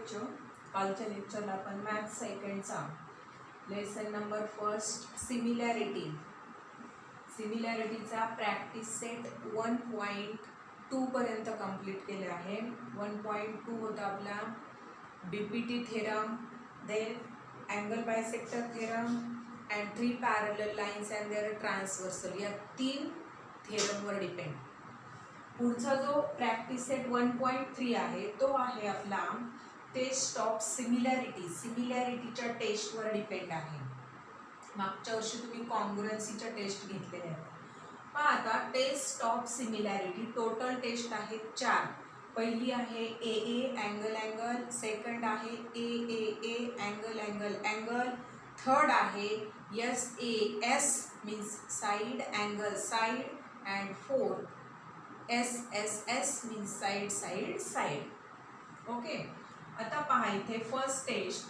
Lecture. कालच्या लेक्चरला आपण मॅथ सेकंडचा लेसन नंबर फर्स्ट सिमिलॅरिटीचा प्रॅक्टिस सेट 1.2 पर्यंत कंप्लीट केले आहे. 1.2 होता आपला BPT theorem, then angle bisector theorem and 3 parallel lines and their transversal. या 3 थेरमवर डिपेंड. पुढचा जो प्रॅक्टिस सेट 1.3 आहे तो आहे आपला टेस्ट ऑफ सिमिलॅरिटीच्या टेस्टवर डिपेंड आहे. मागच्या वर्षी तुम्ही कॉन्ग्रुएन्सीच्या टेस्ट घेतलेल्या आहेत. पहा आता test of similarity total test आहेत 4. पहिली आहे ए अँगल, सेकंड आहे ए अँगल, थर्ड आहे S means side angle and fourth S means side. Okay. आता पहा इथे first test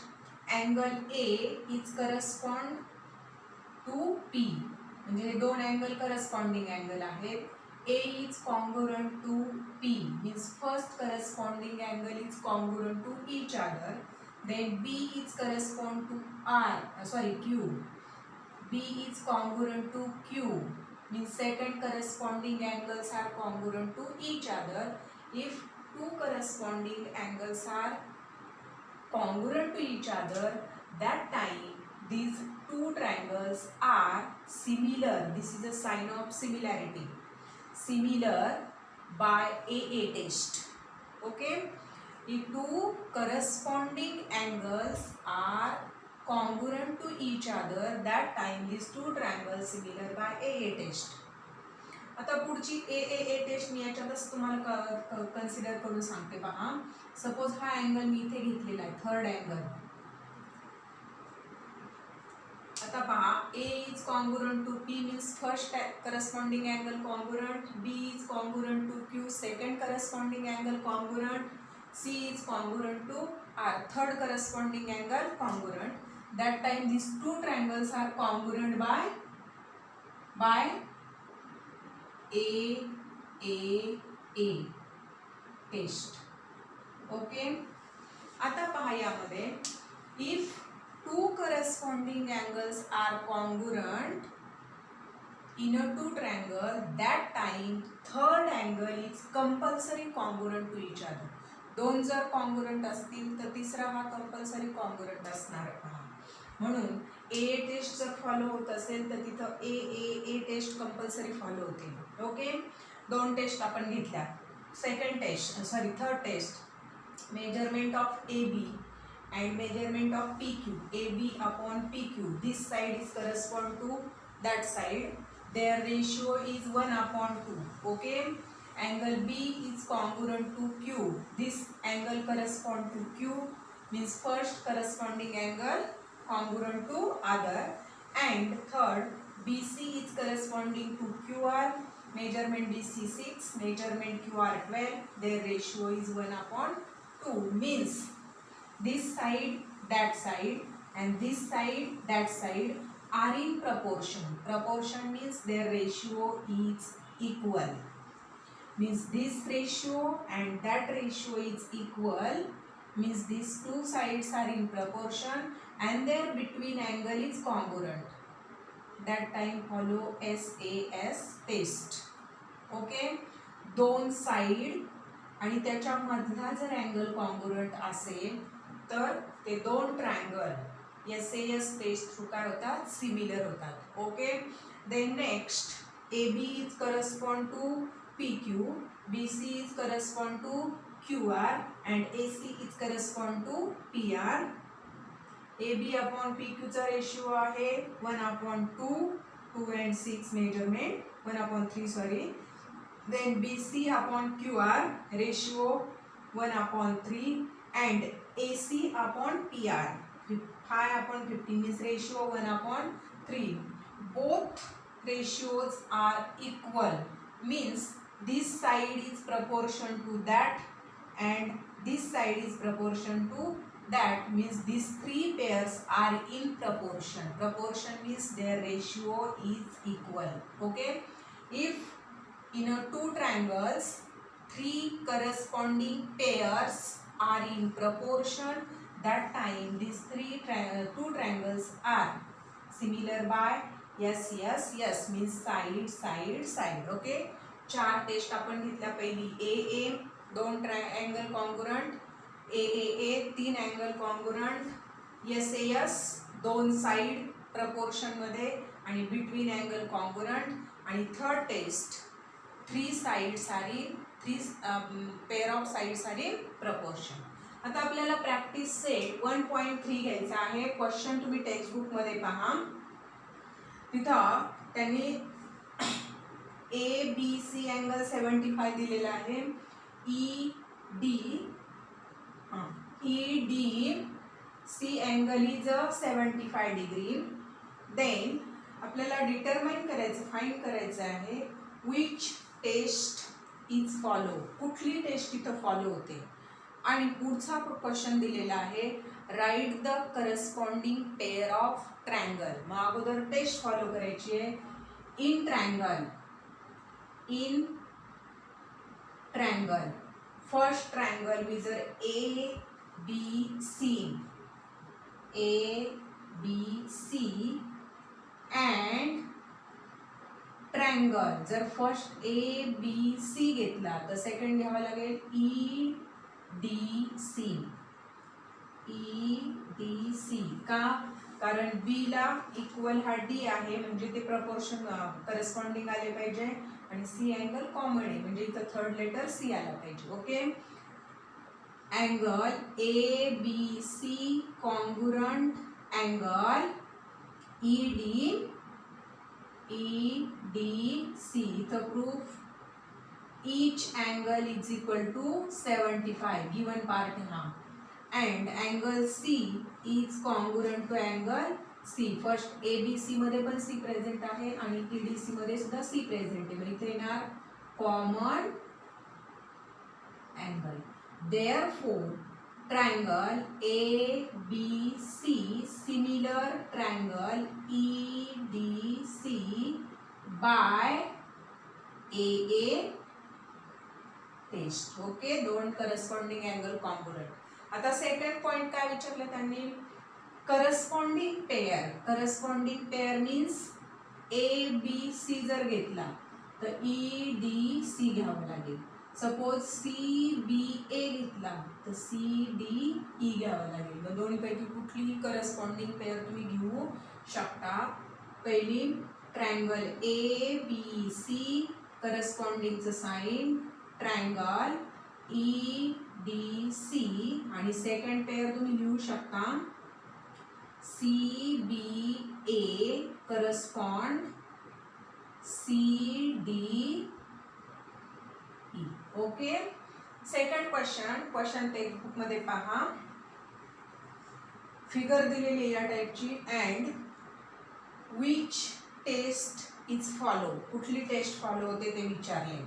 angle A is correspond to P, म्हणजे हे दोन अँगल करस्पॉन्डिंग अँगल आहेत. A is congruent to P means first corresponding angle is congruent to each other. Then B is correspond to Q. B is congruent to Q means second corresponding angles are congruent to each other. If two corresponding angles are congruent to each other, that time these two triangles are similar. This is a sign of similarity. Similar by AA test. Okay. If two corresponding angles are congruent to each other, that time these two triangles similar by AA test. आता पुढची AA taste मी याच्यातच तुम्हाला consider करून सांगते. पहा, suppose हा angle मी इथे घेतलेला आहे, थर्ड अँगल. आता पहा, A is congruent to P means first corresponding angle congruent, B is congruent to Q second corresponding angle congruent, C is congruent to R third corresponding angle congruent. That time these two triangles are congruent by A test. Okay. आता पहा यामध्ये if two corresponding angles are congruent in a two triangle, that time third angle is compulsory congruent to each other. दोन जर congruent असतील तर तिसरा हा compulsory congruent असणार आहे. म्हणून ए टेस्ट जर फॉलो होत असेल तर तिथं ए टेस्ट कंपल्सरी फॉलो होते. ओके. दोन टेस्ट आपण घेतल्या. Third test measurement of A B and measurement of P Q. A B upon P Q. This side is correspond to that side. Their ratio is 1/2. Okay. Angle B is congruent to Q. This angle correspond to Q means first corresponding angle congruent to other, and third BC is corresponding to QR. Measurement BC 6, measurement QR 12. Their ratio is 1/2 means this side, that side, and this side, that side are in proportion. Proportion means their ratio is equal. Means this ratio and that ratio is equal, means these two sides are in proportion and their between angle is congruent. That time follow SAS test. Okay. दोन side आणि त्याच्या मधला जर angle congruent असेल तर ते दोन triangle SAS taste through काय होतात, सिमिलर होतात. Okay. Then next AB is correspond to PQ, BC is correspond to QR and AC is correspond to PR. AB upon PQ चा रेशियो आहे 1/2, 2 and 6 measurement 1/3 sorry. Then BC upon QR ratio 1/3 and AC upon PR 5/15 means ratio 1/3. Both ratios are equal means this side is proportion to that and this side is proportion to that, means these three pairs are in proportion. Proportion means their ratio is equal. Okay. If in a two triangles 3 corresponding pairs are in proportion, that time these two triangles are similar by yes yes yes means side side side. Okay, चार taste आपण घेतल्या. पहिली ए ए दोन triangle congruent, A तीन angle congruent, S A S दोन side proportion मध्ये आणि between angle congruent, आणि third test three sides are in three pair of sides are in proportion. आता आपल्याला प्रॅक्टिस सेट 1.3 घ्यायचा आहे. क्वेश्चन तुम्ही टेक्स्ट बुक मध्ये पहा. तिथं त्यांनी ए बी सी अँगल 75 दिलेला आहे. E D C angle is 75 degree. देन आपल्याला डिटरमाइन करायचं, फाइंड करायचं आहे विच टेस्ट इज फॉलो, कुठली टेस्ट इथं फॉलो होते. आणि पुढचा क्वेश्चन दिलेला आहे write the corresponding pair of triangle. मग अगोदर टेस्ट फॉलो करायची आहे. In triangle first triangle measure A B C and triangle. जर फर्स्ट ए बी सी घेतला तर सेकंड घ्यावा लागेल ई डी सी. का? कारण बी ला इक्वल हा डी आहे म्हणजे ते प्रपोर्शन करस्पॉन्डिंग आले पाहिजे, आणि सी अँगल कॉमन आहे म्हणजे इथं थर्ड लेटर सी आला पाहिजे. Okay, angle A B C congruent angle E D C. इथं proof each angle is equal to 75 given part हा, and angle C is congruent to angle C. First ABC मध्ये पण C present आहे आणि EDC मध्ये सुद्धा C present आहे. मग इथे येणार common angle. Therefore triangle ABC similar triangle EDC by AA test. Okay, दोन करस्पॉन्डिंग अँगल कॉन्ग्रुएंट. आता सेकंड पॉइंट काय विचारलं त्यांनी, corresponding pair means A B C जर घेतला तर ई डी सी घ्यावं लागेल. सपोज सी बी ए घेतला तर सी डी ई घ्यावं लागेल. मग दोन्हीपैकी कुठलीही करस्पॉन्डिंग पेअर तुम्ही घेऊ शकता. पहिली ट्रायंगल ए बी सी करस्पॉन्डिंगचं sign triangle E D C, आणि सेकंड पेअर तुम्ही लिहू शकता C B A correspond C D E. Okay, second question textbook मध्ये पहा. फिगर दिलेली या टाइपची. And which test is follow, कुठली टेस्ट फॉलो होते ते विचारले.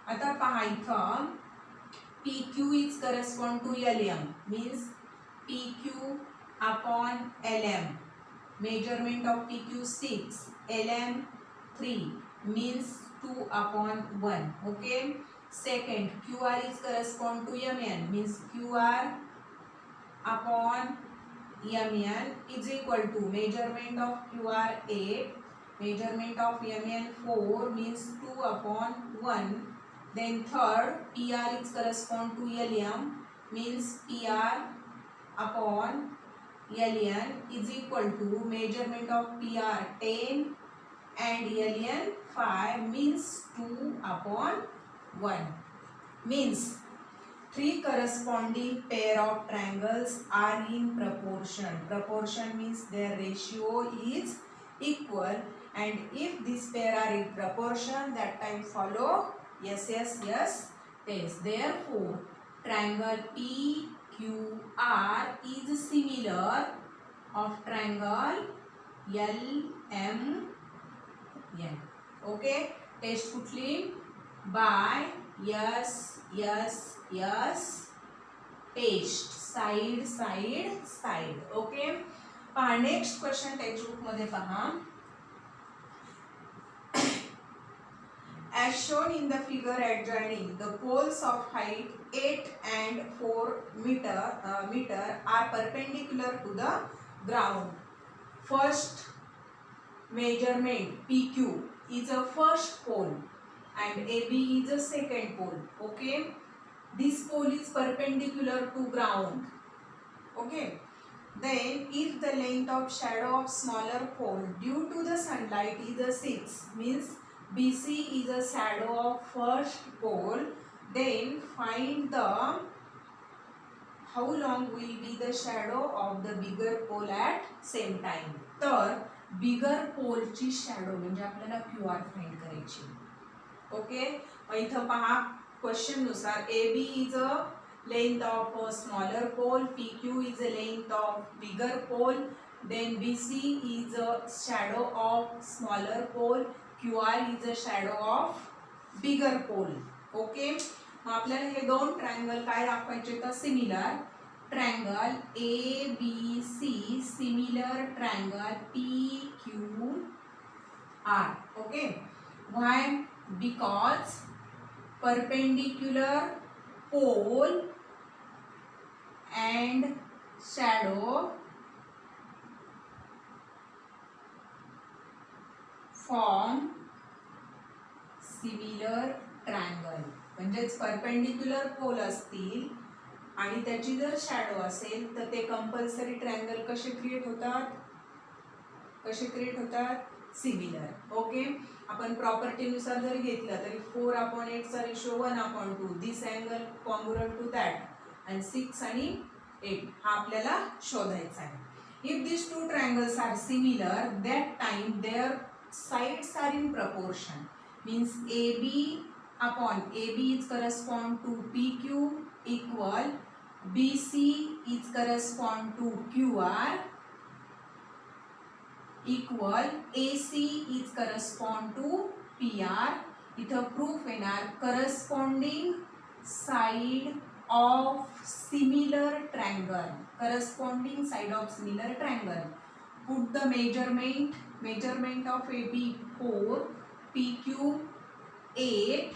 आता पहा इथं PQ is correspond to LM means PQ upon LM. Measurement of PQ 6, LM 3 means 2 upon 1. Okay. Second, QR is correspond to MN means QR upon MN is equal to measurement of QR 8, measurement of MN 4 means 2 upon 1. Then third, PR is correspond to LM means PR upon LN is equal to measurement of PR 10 and LN 5 means 2 upon 1. Means three corresponding pair of triangles are in proportion. Proportion means their ratio is equal, and if this pair are in proportion, that time follow yes test. Therefore triangle PQR is similar of triangle LMN. Okay, test कुठली by yes test side. Okay, पहा next question textbook मध्ये पहा. as shown in the figure adjoining, the poles of height 8 and 4 meter are perpendicular to the ground. First measurement PQ is a first pole and AB is a second pole. Okay, this pole is perpendicular to ground. Okay, then if the length of shadow of smaller pole due to the sunlight is a 6, means BC is a shadow of first pole, then find the how long will be the shadow of the bigger pole at same time. तर बिगर पोलची shadow म्हणजे आपल्याला QR find करायची. Okay, मग इथं पहा question नुसार AB is a length of a smaller pole, PQ is a length of bigger pole, then BC is a shadow of smaller pole, QR is a shadow of bigger pole. Okay, मग आपल्याला हे दोन triangle काय दाखवायचे तर similar triangle ABC, similar triangle PQR. Okay, why? Because perpendicular pole and shadow form similar triangle. म्हणजेच perpendicular pole असतील आणि त्याची जर शॅडो असेल तर ते कंपल्सरी ट्रायंगल कसे क्रिएट होतात सिमिलर. ओके, आपण प्रॉपर्टी नुसार जर घेतलं तरी 4/8 चा ratio 1/2, this angle congruent to that, आणि 6 आणि 8 हा आपल्याला शोधायचा आहे. If this two triangles are similar that time their sides are in proportion, means AB is correspond to PQ equal BC is correspond to QR equal AC is correspond to PR. इथं proof येणार corresponding side of similar triangle, corresponding side of similar triangle. Put the measurement of AB 4, PQ 8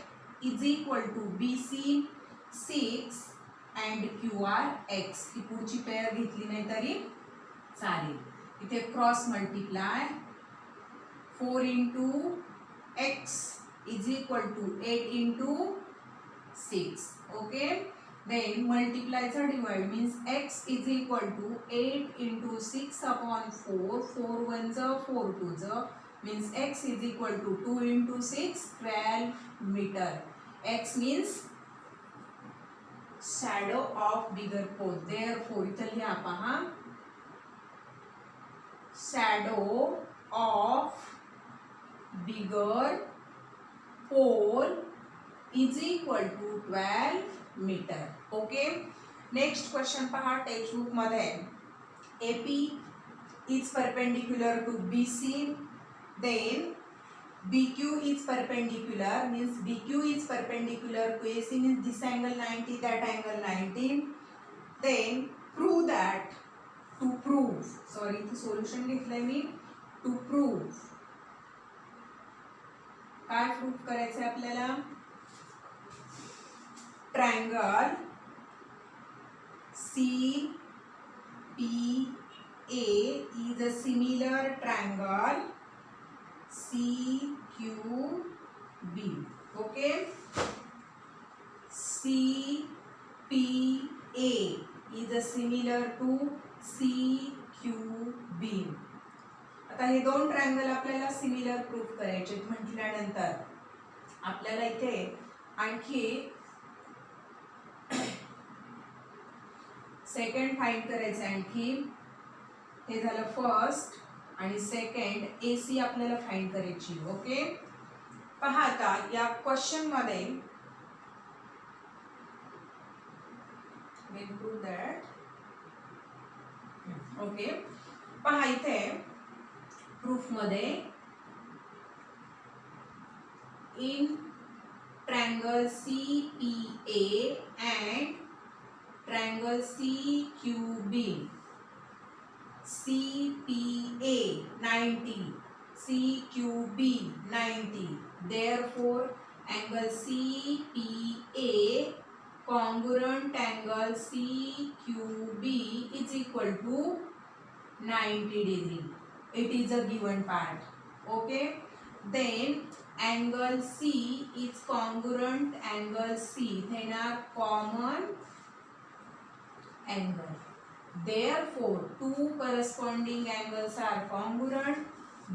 is equal to BC 6 and QR x. ही पुढची pair घेतली नाही तरी चालेल. इथे cross multiply 4 into x is equal to 8 into 6. Okay, then multiply the divide, means x is equal to 8 into 6/4, 4 ones are 4 twos are, means x is equal to 2 into 6, 12 meter. X means shadow of bigger pole. Therefore इथं लिहा पहा shadow of bigger pole is equal to 12 meter. Okay, next question पहा textbook मध्ये AP is perpendicular to BC, then BQ is perpendicular, means BQ is perpendicular to AC, means this angle 90, that angle 90. Then prove that, to prove, sorry इथे solution घेतलंय मी, to prove काय proof करायचंय आपल्याला, triangle CPA is a similar triangle CQB. Okay, CPA is a similar to CQB. आता हे दोन triangle आपल्याला similar proof करायचे म्हटल्यानंतर आपल्याला इथे आणखी सेकंड फाइंड करायचं. आणखी हे झालं फर्स्ट आणि सेकंड AC आपल्याला फाइंड करायची. ओके, पहा आता या क्वेश्चन मध्ये we'll do that. ओके, पहा इथे प्रूफ मध्ये in triangle CPA and triangle CQB, CPA 90, CQB 90, therefore angle CPA congruent angle CQB is equal to 90 degree. It is a given part. Okay. Then angle C is congruent angle C. Then are common angle. Therefore, two corresponding angles are congruent.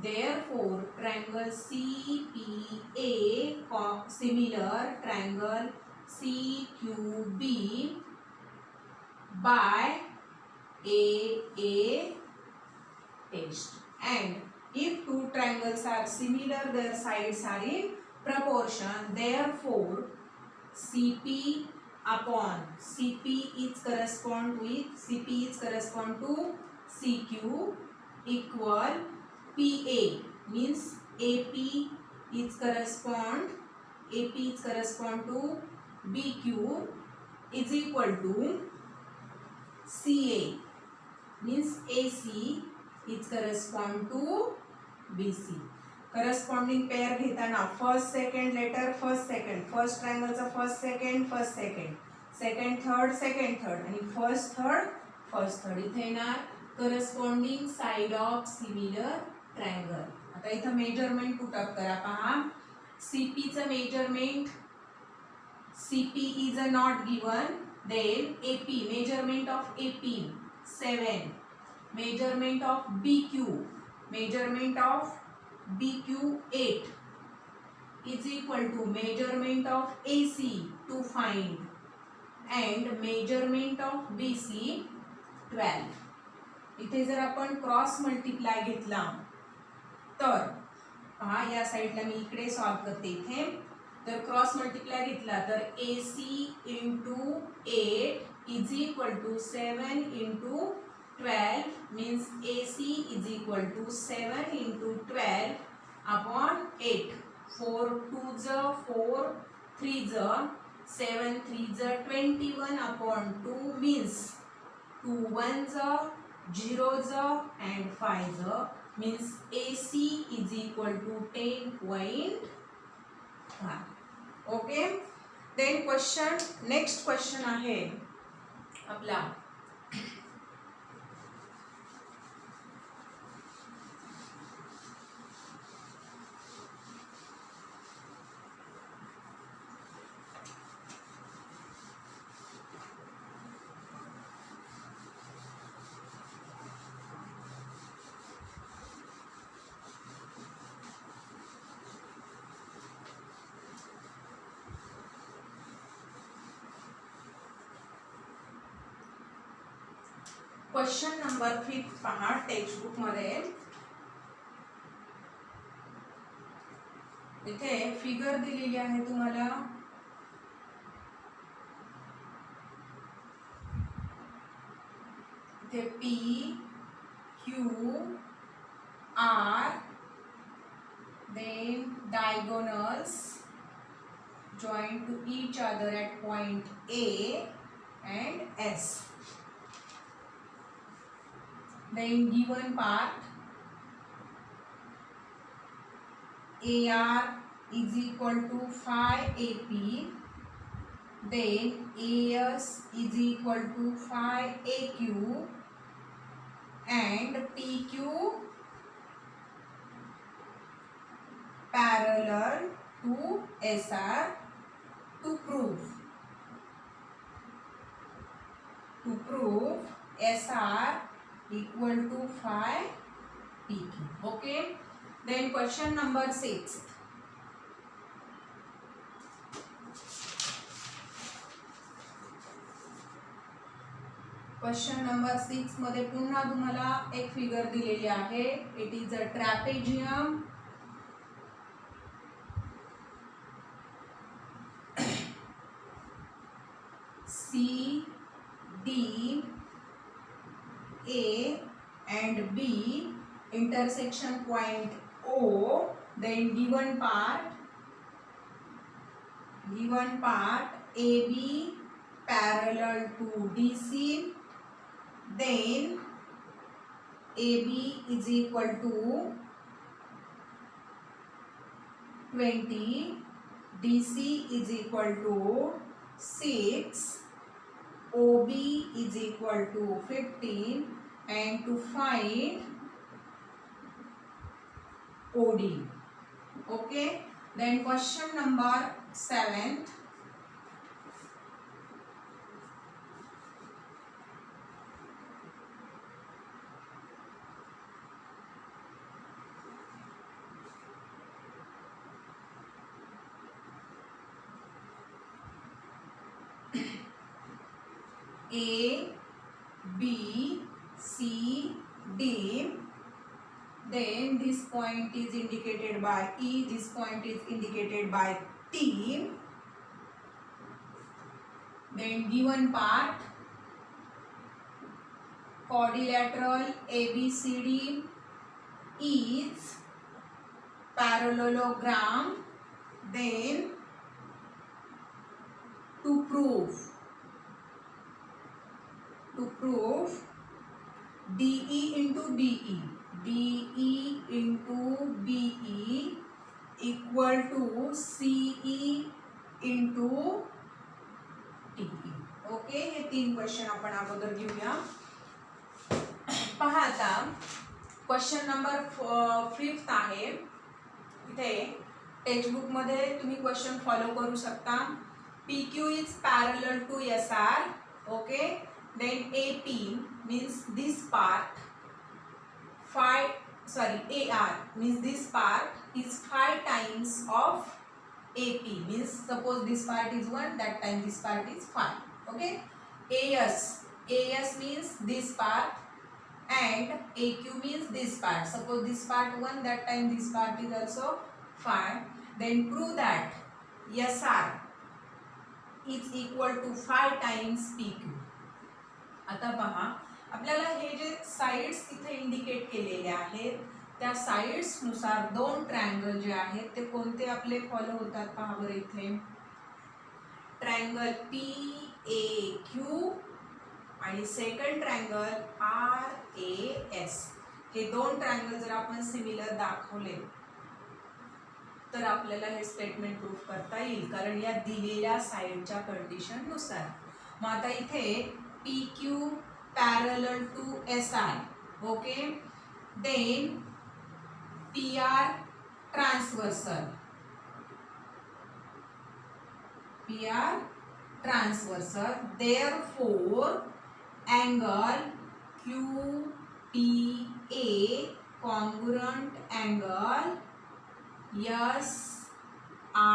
Therefore, triangle CPA similar triangle CQB by AA test. And if two triangles are similar, their sides are in proportion. Therefore, CP upon CP is correspond to CQ equal PA means AP is correspond to BQ is equal to CA means AC is correspond to BC. Corresponding pair घेताना first second letter first second, first triangle चा first second second third आणि first third इथे येणार corresponding side of similar triangle. आता इथं measurement put up करा. पहा CP चं measurement CP is a not given. Then AP measurement of AP 7, measurement of BQ 8 is equal to measurement of AC to find and measurement of BC 12. इथे जर आपण cross multiply घेतला तर पहा या साइडला मी इकडे सॉल्व करते. इथे तर क्रॉस मल्टिप्लाय घेतला तर AC into 8 is equal to 7 into 12 means AC is equal to 7 into 12 upon 8. 4 2s 4 3s 7 3s 21 upon 2 means 2 1s 0s and 5s means AC is equal to 10.5. Okay. Then next question आहे आपला question number 5 पहा text book मध्ये. इथे figure दिलेली आहे तुम्हाला. इथे P Q R then diagonals join to each other at point A and S. Then given part AR is equal to phi AP, then AS is equal to phi AQ and PQ parallel to SR to prove SR equal to phi PQ. Okay. Then question number 6. Question number 6 मध्ये पुन्हा तुम्हाला एक figure दिलेली आहे. It is a trapezium. C D A and B intersection point O. Then given part AB parallel to DC. Then AB is equal to 20, DC is equal to 6, OB is equal to 15, and to find OD. Okay, then question number 7. A, B, C, D. Then this point is indicated by E, this point is indicated by T. Then given part, quadrilateral ABCD is parallelogram. Then to prove DE into BE into BE equal to CE into TE. Okay, हे 3 question आपण अगोदर घेऊया. पहा आता question number 5 आहे. इथे textbook मध्ये तुम्ही क्वेश्चन फॉलो करू शकता. PQ is parallel to SR. Okay, then AP means this part, AR means this part is 5 times of AP, means suppose this part is 1, that time this part is 5. Okay, AS means this part, and AQ means this part. Suppose this part 1, that time this part is also 5. Then prove that SR is equal to 5 times PQ. आता पहा, आपल्याला हे जे sides इथे indicate केलेले आहेत त्या sides नुसार 2 ट्रायंगल जे आहेत ते कोणते आपले फॉलो होतात पहा बरं. इथे ट्रायंगल PAQ आणि सेकंड ट्रायंगल RAS. हे 2 ट्रायंगल जर आपण सिमिलर दाखवले तर आपल्याला हे स्टेटमेंट प्रूफ करता येईल, कारण या दिलेल्या साइडच्या कंडिशन नुसार. मग आता इथे PQ parallel to SI. Okay, then PR transversal. Therefore, angle QPA congruent angle SRA.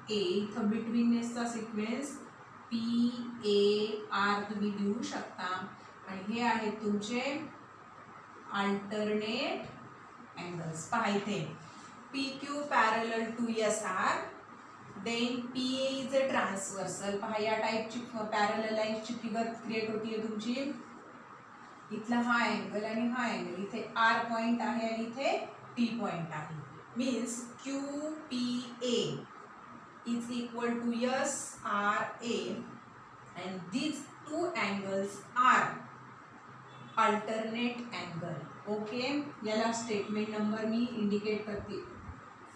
इथं बिटवीननेसचा सिक्वेन्स PAR तुम्ही लिहू शकता. आणि हे आहेत तुमचे अल्टरनेट अँगल्स. पहा इथे PQ parallel to SR, then PA is a transversal. पहा या टाइपची पॅरलल लाईन्सची फिगर क्रिएट होतीये तुमची. इथला हा अँगल आणि हा अँगल, इथे R पॉइंट आहे आणि इथे T पॉइंट आहे. Means QPA is equal to SRA, and these 2 angles are alternate angle. Okay, याला स्टेटमेंट नंबर मी इंडिकेट करते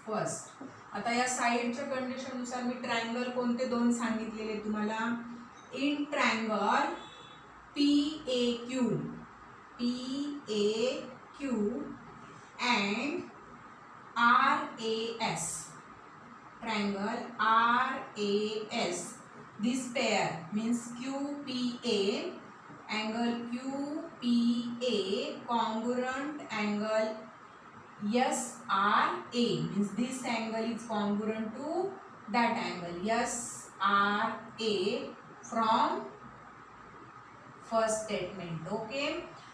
फर्स्ट. आता या साइडच्या कंडिशन नुसार मी ट्रायंगल कोणते 2 सांगितलेले तुम्हाला. In triangle PAQ and RAS, triangle RAS, this pair means QPA, angle QPA congruent angle SRA, means this angle is congruent to that angle SRA from first statement. Okay,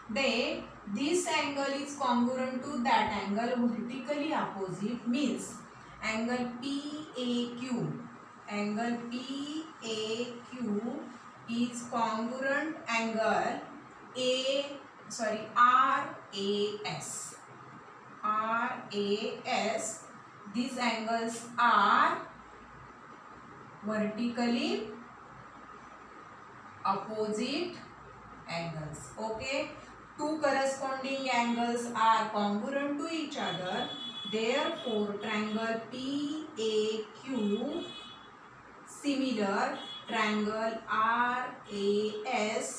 then this angle is congruent to that angle vertically opposite, means angle PAQ is congruent angle RAS. These angles are vertically opposite angles. Okay, 2 corresponding angles are congruent to each other, therefore triangle PAQ similar triangle RAS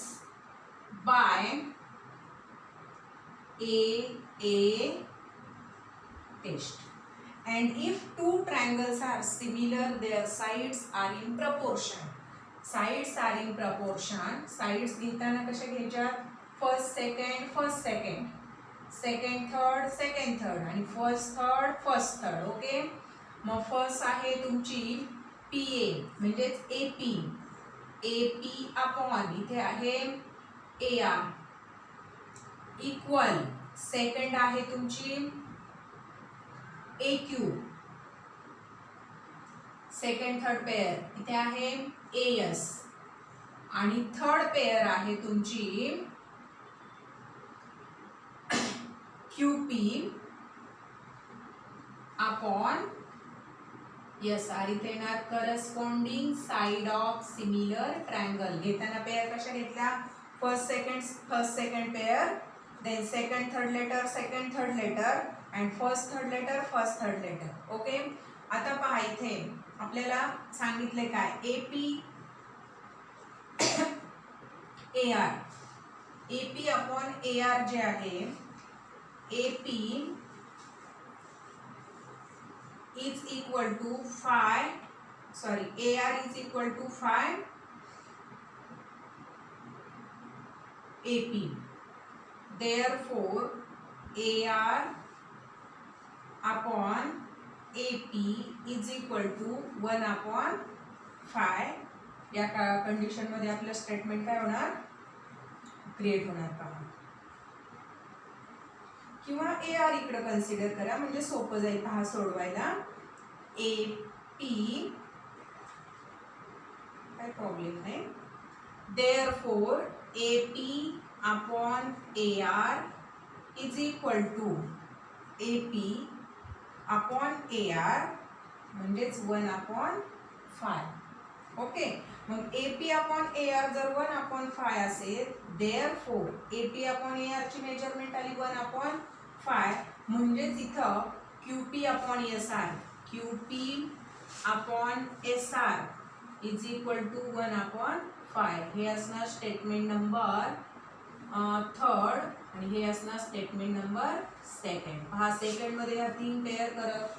by AA test. And if two triangles are similar, their sides are in proportion. Sides are in proportion. Sides घेताना कशा घ्यायच्या? First second, second third आणि first third. Okay, मग first आहे तुमची PA म्हणजेच AP upon इथे आहे AR इक्वल सेकंड आहे तुमची AQ सेकंड थर्ड पेयर इथे आहे AS आणि थर्ड पेयर आहे तुमची QP अपॉन SR. इथे येणार corresponding side of similar triangle. घेताना पेयर कशा घेतल्या? First second pair, then second third letter and first third letter. Okay, आता पहा इथे आपल्याला सांगितले काय? AP अपॉन AR जे आहे AP is equal to AR is equal to 5 AP. Therefore AR upon AP is equal to 1 upon 5. या condition मध्ये आपलं स्टेटमेंट काय होणार? क्रिएट होणार पहा. किंवा AR इकडे कन्सिडर करा म्हणजे सोपं जाईल पहा सोडवायला. AP काय प्रॉब्लेम नाही. Therefore AP upon AR is equal to AP upon AR म्हणजेच 1 upon 5. ओके, मग AP upon AR जर 1 upon 5 असेल, therefore AP upon AR ची मेजरमेंट आली 1 upon 5 म्हणजेच इथं QP upon SR is equal to 1 upon 5. हे असणार स्टेटमेंट नंबर थर्ड आणि हे असणार स्टेटमेंट नंबर सेकंड. पहा सेकंड मध्ये या तीन पेयर करत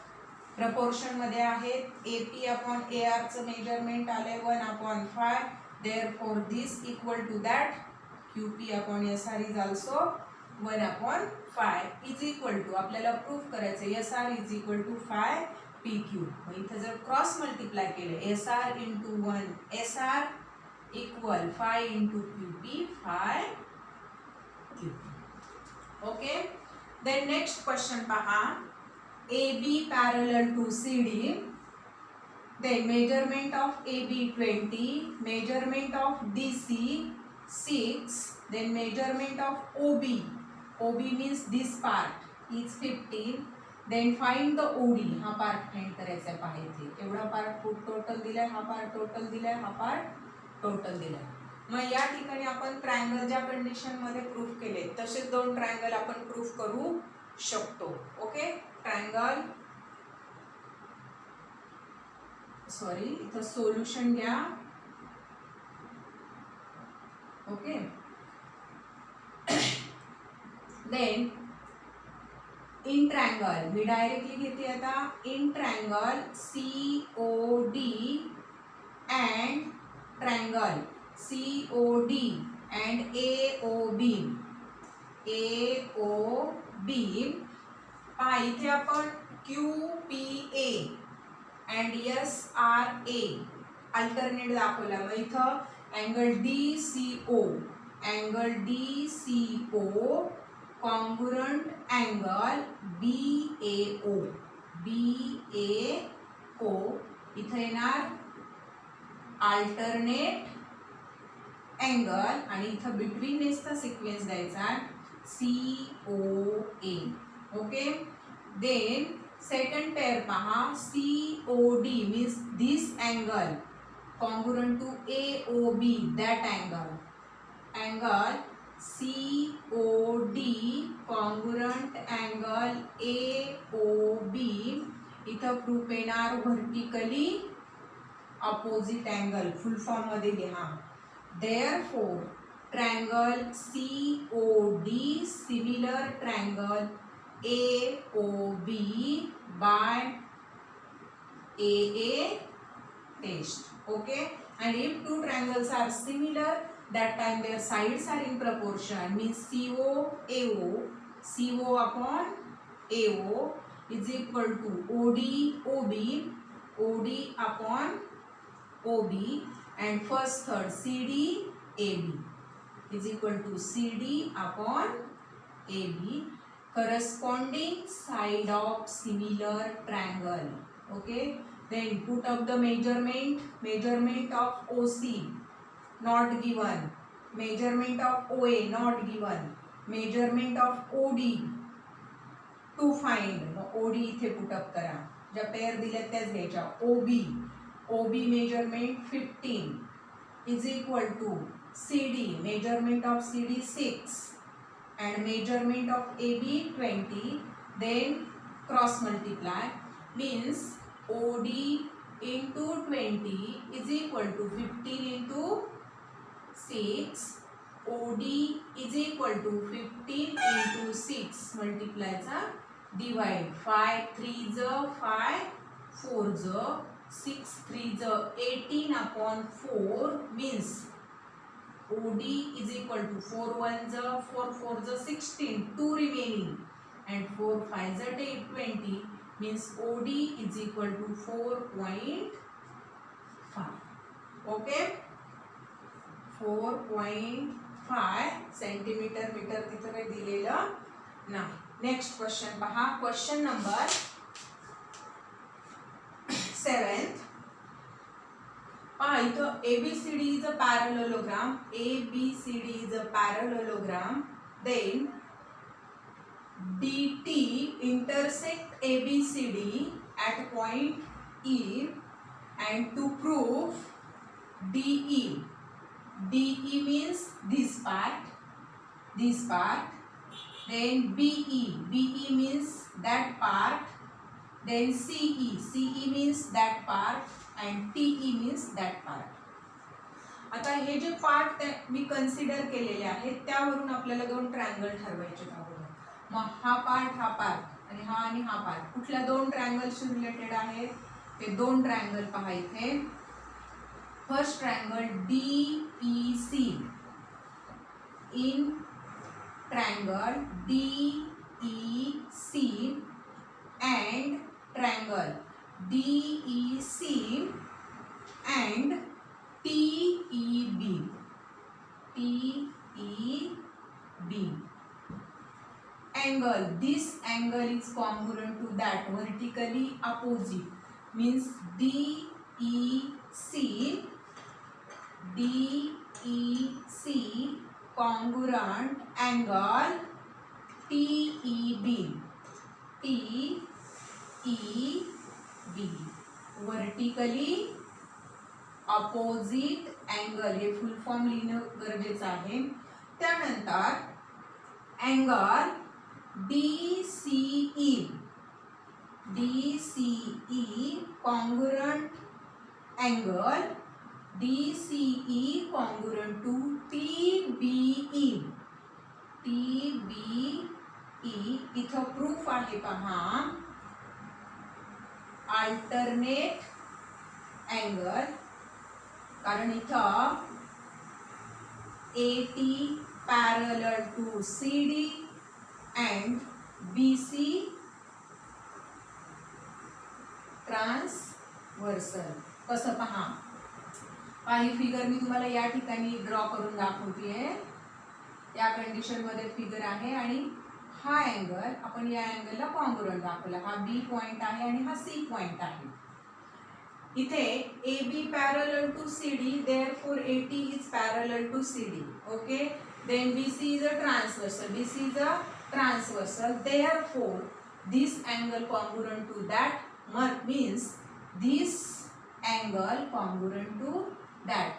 प्रपोर्शन मध्ये आहेत. AP upon AR चं मेजरमेंट आले 1 upon 5. therefore this equal to that QP upon SR is also 1 upon 5 is equal to आपल्याला प्रूफ करायचं SR is equal to 5 PQ. मग इथं जर क्रॉस मल्टिप्लाय केले SR into 1 SR equal 5 into QP 5 QP. Okay, then next question पहा. AB parallel to CD. Then measurement of AB 20, measurement of DC 6, then measurement of OB means this part is 15. Then find the OD. हा part find करायचा आहे पहा इथे. एवढा part total दिलाय, हा part total दिलाय, हा पार्ट टोटल दिलाय. मग या ठिकाणी आपण ट्रायंगल ज्या कंडिशन मध्ये प्रूफ केले तसेच दोन ट्रायंगल आपण प्रूफ करू शकतो. ओके, ट्रायंगल इथं सोल्युशन घ्या. ओके, देन इन ट्रायंगल मी डायरेक्टली घेते आता. In triangle COD and triangle COD and AOB पहा इथे आपण QPA अँड SRA अल्टरनेट दाखवला. मग इथं angle DCO congruent angle BAO इथं येणार अल्टरनेट अँगल आणि इथं बिटवीन नेसचा सिक्वेन्स द्यायचा COA. Okay, then second pair पहा. COD means this angle congruent to AOB, that angle COD congruent angle AOB इथं प्रूफ येणार व्हर्टिकली अपोजिट अँगल फुल form मध्ये लिहा therefore triangle COD similar triangle AOB by AA test. Okay, and if two triangles are similar, that time their sides are in proportion, means CO upon AO is equal to OD upon OB, and first third CD AB is equal to CD upon AB, corresponding side of similar triangle. Okay, then put up the measurement of OC not given, measurement of OA not given, measurement of OD to find. OD इथे put up करा, ज्या pair दिल्या त्याच घ्यायच्या. OB measurement 15 is equal to CD measurement of CD 6 and measurement of AB 20, then cross multiply, means OD into 20 is equal to 15 into 6. OD is equal to 15 into 6 multiply divide 5 3 5 4 6 3 18 upon 4, means OD is equal to 4 1 4 4 16, 2 remaining, and 4 5 8 20, means OD is equal to 4.5. Okay, 4.5 centimetre metre तिथं काही दिलेलं नाही. Next question पहा, question number 7th. पहा इथं ABCD is a parallelogram, ABCD is a parallelogram, then DT intersect ABCD at point E, and to prove DE means this part, then BE means that part, then CE means that part, and TE means that part. आता हे जे part मी consider केलेले आहेत त्यावरून आपल्याला दोन triangle ठरवायचे अगोदर. मग हा पार्ट आणि हा पार्ट कुठल्या दोन ट्रायंगलशी रिलेटेड आहेत ते दोन ट्रायंगल पहा इथे. First triangle DEC in triangle DEC and triangle DEC and TEB. Angle, this angle is congruent to that, vertically opposite, means DEC congruent angle TEB vertically opposite angle, हे फुल form लिहिणं गरजेचं आहे. त्यानंतर angle DCE congruent angle DCE congruent to TBE इथं proof आहे पहा, alternate angle, कारण इथं AT parallel to CD and BC transversal. कसं पहा, ही फिगर मी तुम्हाला या ठिकाणी ड्रॉ करून दाखवतेय. या कंडिशन मध्ये फिगर आहे आणि हा अँगल आपण या अँगलला कॉन्ग्रुएंट दाखवला. हा B पॉइंट आहे आणि हा C पॉइंट आहे. इथे AB parallel to CD, therefore AT is parallel to CD. Okay, then BC is a transversal, therefore this angle congruent to that means this angle congruent to that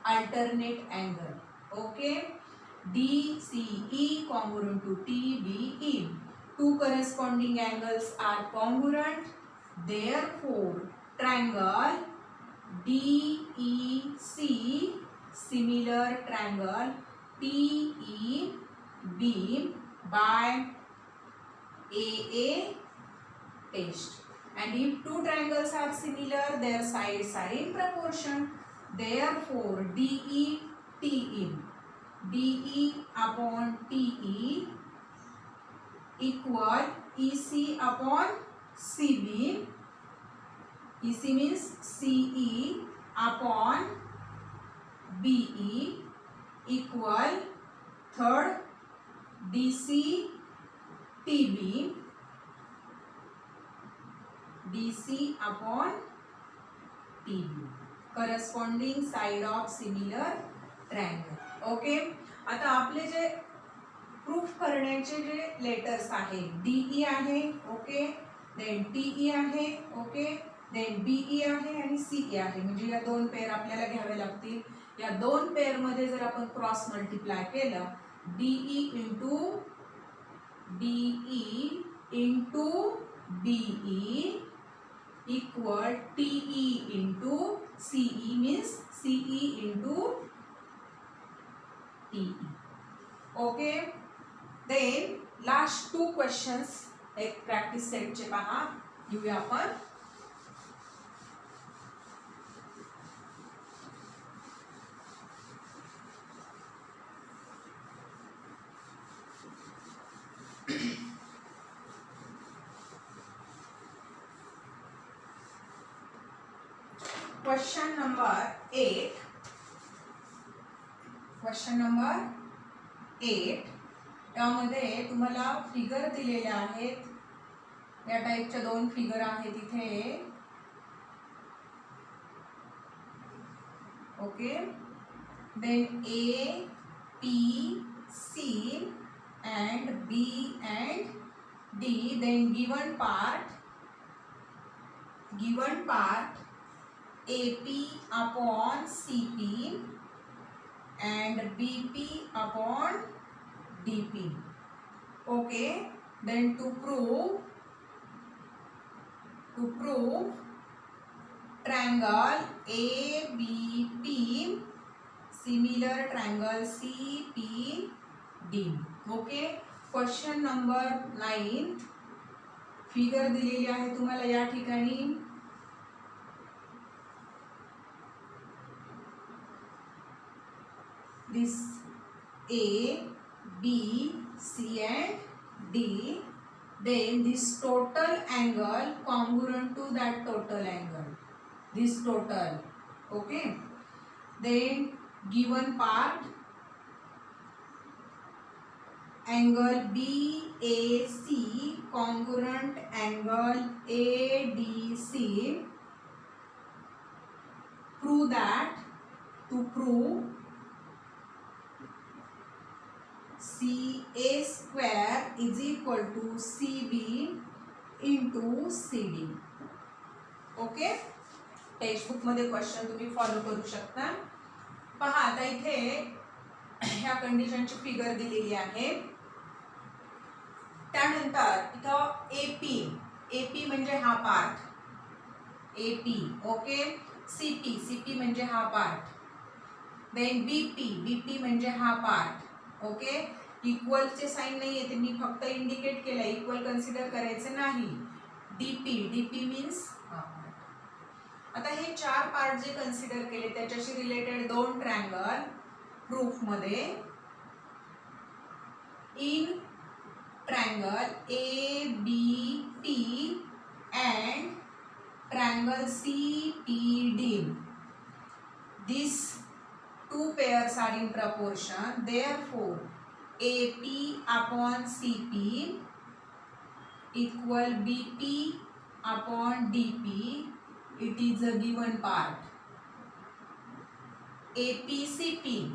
alternate angle. Okay, DCE congruent to TBE. Two corresponding angles are congruent. Therefore, triangle DEC similar triangle TEB by AA test. And if two triangles are similar, their sides are in proportion. Therefore, DE upon TE equal EC upon CB. EC means CE upon BE equal third DC TB DC upon TB. Corresponding side of similar triangle. Okay, आता आपले जे proof करण्याचे जे letters आहे DE आहे, okay, then TE आहे, okay, then BE आहे आणि CE आहे. म्हणजे या दोन पेअर आपल्याला घ्यावे लागतील. या दोन पेअर मध्ये जर आपण क्रॉस मल्टिप्लाय केलं DE into BE equal TE into CE means CE into TE. Okay. Then last two questions एक practice set चे पहा घेऊया आपण. Question number 8. Question number 8. यामध्ये तुम्हाला फिगर दिलेले आहेत. या टाइपच्या दोन फिगर आहेत इथे. Okay, then A, P, C and B and D. Then given part AP upon CP and BP upon DP. Okay, then to prove triangle ABP similar triangle CPD. Okay, question number 9. Figure दिलेली आहे तुम्हाला या ठिकाणी. This A, B, C and D. Then this total angle congruent to that total angle. This total. Okay. Then given part angle BAC congruent angle ADC. Prove that. To prove CA square is equal to CB into CD. Okay, textbook मध्ये question तुम्ही follow करू शकता. पहा आता इथे ह्या कंडिशनची figure दिलेली आहे. त्यानंतर इथं AP म्हणजे हा पार्ट AP. ओके, CP म्हणजे हा पार्ट. देन BP म्हणजे हा पार्ट. ओके, इक्वल चे साइन नाही येते, मी फक्त इंडिकेट केलं, इक्वल कन्सिडर करायचं नाही. DP मीन्स हा पार्ट. आता हे चार पार्ट जे कन्सिडर केले त्याच्याशी रिलेटेड दोन ट्रायंगल प्रूफ मध्ये in triangle ABP and triangle CPD. These two pairs are in proportion. Therefore, AP upon CP equal BP upon DP. It is a given part. APCP.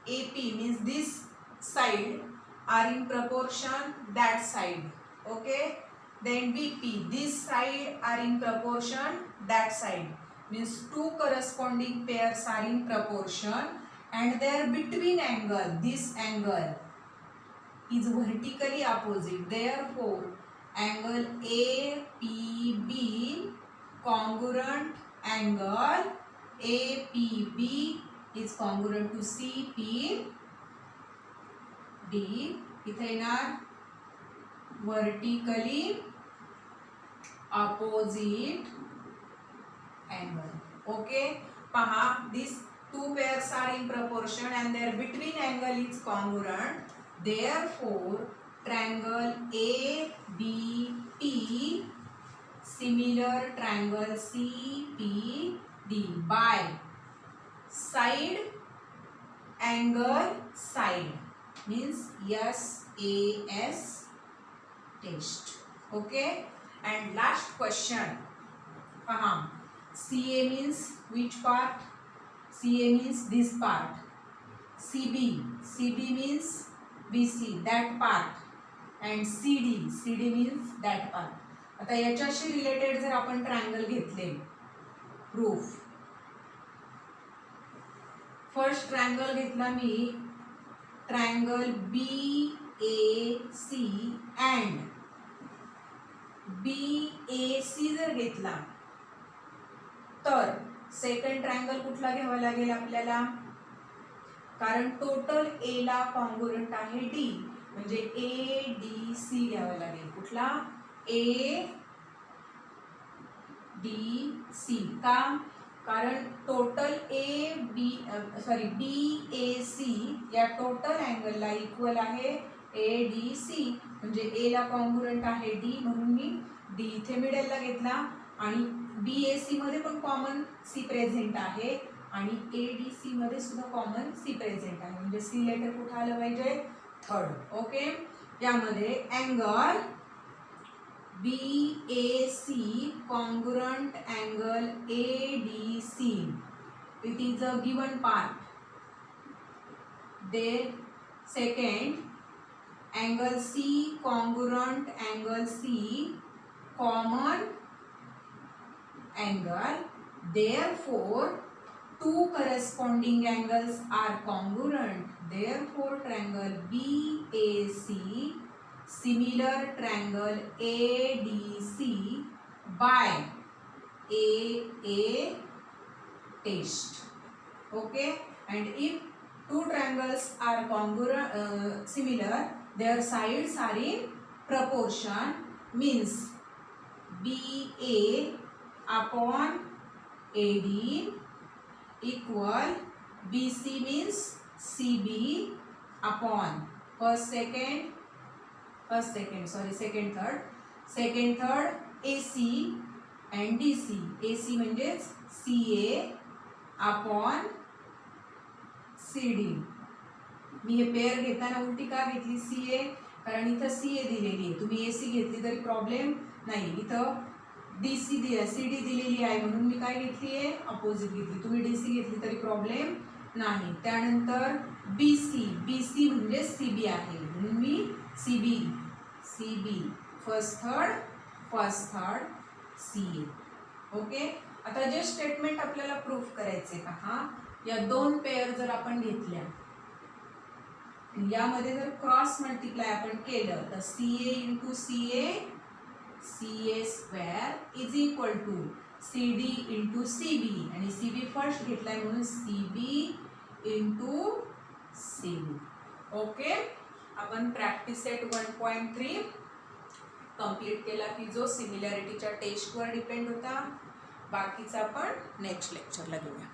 AP means this side are in proportion that side. Okay. Then BP, this side are in proportion that side. Means two corresponding pairs are in proportion and their between angle, this angle is vertically opposite. Therefore, angle APB congruent angle APB is congruent to CPD. इथे येणार vertically opposite angle. Okay, पहा, these two pairs are in proportion and their between angle is congruent. Therefore, triangle ABP similar triangle CPD by side angle side means SAS test. Okay, and last question. CA means which part? CA means this part. CB means BC, that part. And CD means that part. आता याच्याशी related जर आपण triangle घेतले, proof. First triangle घेतला मी, triangle BAC and BAC जर घेतला तर second triangle कुठला घ्यावा लागेल आपल्याला, कारण टोटल ए ला कॉन्ग्रुएंट आहे डी, म्हणजे ADC घ्यावा लागेल. कुठला? ADC. का? कारण टोटल BAC या टोटल अँगलला इक्वल आहे ADC, म्हणजे ए ला कॉन्ग्रुएंट आहे डी, म्हणून मी डी इथे मिडलला घेतला. आणि BAC मध्ये पण कॉमन सी प्रेझेंट आहे आणि ADC मध्ये सुद्धा कॉमन सी प्रेझेंट आहे, म्हणजे सी लेटर कुठे आलं पाहिजे? थर्ड. ओके, यामध्ये angle BAC congruent angle ADC, it is a given part. Then second, angle C congruent angle C common angle. Therefore, two corresponding angles are congruent. Therefore, triangle BAC similar triangle ADC by AA test. Okay, and if two triangles are congruent similar, their sides are in proportion, means BA upon AD equal BC means CB upon second third AC and DC. AC म्हणजेच CA upon CD. मी हे pair घेताना उलटी का घेतली CA, कारण इथं CA दिलेली आहे. तुम्ही AC घेतली तरी प्रॉब्लेम नाही. इथं DC CD दिलेली आहे म्हणून मी काय घेतली आहे? अपोजिट घेतली. तुम्ही DC घेतली तरी प्रॉब्लेम नाही. त्यानंतर BC म्हणजे CB आहे म्हणून मी CB first third CA. Okay, आता जे स्टेटमेंट आपल्याला प्रूफ करायचे पहा, या दोन पेअर जर आपण घेतल्या, यामध्ये जर क्रॉस मल्टिप्लाय आपण केलं तर CA into CA square is equal to CD into CB, आणि CB फर्स्ट घेतलाय म्हणून CB इंटू CB. ओके, आपण प्रॅक्टिस सेट 1.3 कंप्लीट केला की जो सिमिलॅरिटीच्या टेस्टवर डिपेंड होता. बाकीचा आपण नेक्स्ट लेक्चरला घेऊया.